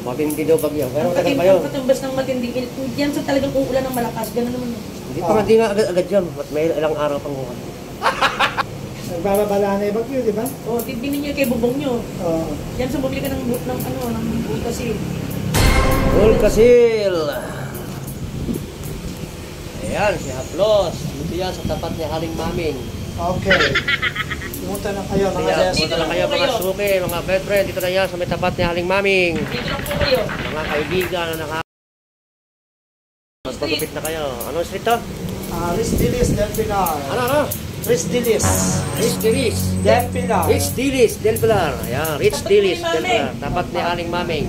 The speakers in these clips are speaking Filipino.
Matindi daw bagyo. Pero Ang tagal pa yun. katumbas ng matindi. Yan sa talagang uulan ng malakas. Gano'n naman. Hindi pa nga, di nga agad yun. At may ilang araw pang buwan. Nagbabala na yung bagyo, di ba? O, tibinin nyo kay bubong nyo. Oo. Yan, sumubli ka ng kasi. Ulkasil! Ayan, si Haplos. Dito yan sa tapat ni Haling Maming. Okay. Pumunta na kayo, mga Ayan, sis. punta na kayo mga suki, mga best friend. Dito na yan sa may tapat ni Haling Maming. Dito lang po kayo. Mga kaibigan na magpagupit na kayo. Anong street to? Ristilis del Pilar. Ano? Ristilis Rich Dilis. del Pilar. Rich Dilis del Pilar. Ayan, Rich Dilis del Pilar. Tapat ni Haling Maming.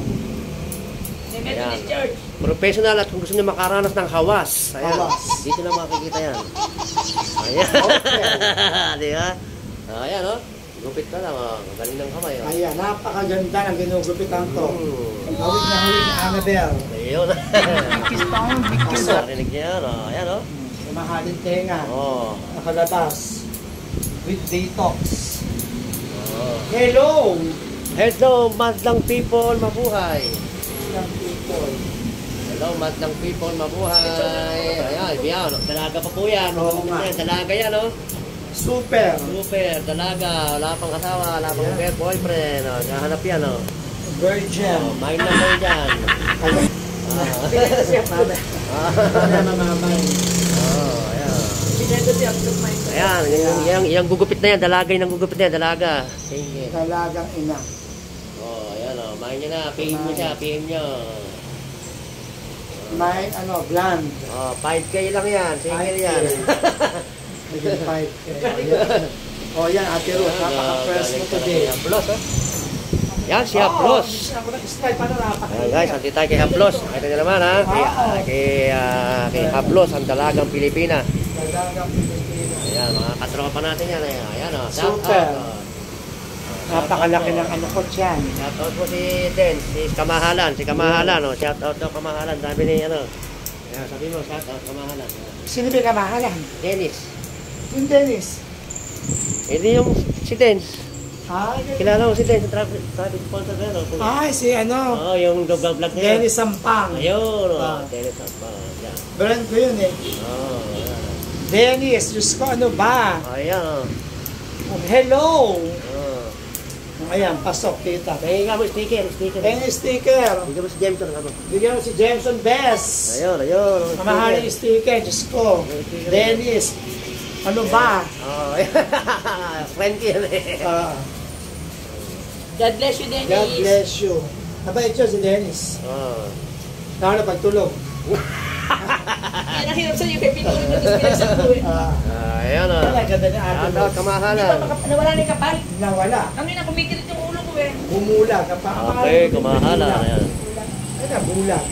May Methodist Church. Professional at kung gusto niyo makaranas ng hawas. Ayan, Hawas. dito na makikita yan. Ayan. Di ba? Ayan, oh. Gupit ka lang, oh. Galing ng kamay, oh. Ayan, napakaganda ng ginugupitan to. Hmm. Hawig na hawig ni Annabelle. Ayun. Pasok. Narinig niya yan, oh. Ayan, oh. Sa mahalin tenga. Oh. Nakalabas. With detox. Oh. Hello! Hello, madlang people, mabuhay. Young people. Hello, madlang people, mabuhay. Ayan, yan, dalaga pa po yan. Oo nga. Dalaga yan, oh. Super. Super, dalaga. Wala pang asawa, wala pang boyfriend. Oh. Nahanap yan, oh. Virgin. Oh, mine na kayo dyan. Pinito siya, mama. Mama, mama. Oh, ayan. Pinito siya. Ayan, yung gugupit na yan, dalaga yung gugupit na yan, dalaga. Sige. Dalagang ina. Oh, ayan, oh. Mine nyo na, PM mo siya, PM nyo. May bland. Oh, 5K lang yan, single 5K. yan. Naging 5K. Oh, yan, Ate Ruth. Napaka-fresh mo today. Haplos, oh. Yan, si Haplos. Ako nag-style pa na rapat. Ayan guys, andito tayo kay Haplos. Ito nyo naman, ha. Kay Haplos, ang dalagang Pilipina. Dalagang Pilipino. Ayan, mga katropa natin yan. Ayan, oh. Shout Super. out, oh. Napakalaki ng ano ko dyan. Shout out po si Den, si Kamahalan, oh. Shout out daw Kamahalan, sabi ni ano. Ayan, sabi mo, shout out Kamahalan. Sino ba kamahalan? Dennis. Yung Dennis. Hindi yung si Dens. Ay, Kilala mo si Dens, traffic sponsor na, no? ay, si Oo, yung vlog niya. Dennis Sampang. Ayun, Ah. Dennis Sampang. Yan. Brand ko yun eh. Oo, ayan. Dennis, Diyos ko, ano ba? Ayan, Hello! oh. Ayan, pasok, kita. Tingin ka mo, sticker. Dennis sticker. Bigyan mo si Jameson, ano? Bigyan mo si Jameson Best. Ayun. Mamahaling sticker, Diyos ko. Dennis, ano ba? Oo, friend ko yan eh. God bless you, Dennis. God bless you. Nabait yun si Dennis. Oo. Lalo na pagtulog. Yan ang hirap sa iyo. Kaya pinulog mo din sa buhay. Ayan, oh. Wala, ganda na Shout ate. out Kamahalan. Nawala na yung kapal. Nawala. Ang ina, kumikilit yung ulo ko eh. Bumula. Kapag Okay, Kamahalan. Ayan. Ay, nabulag.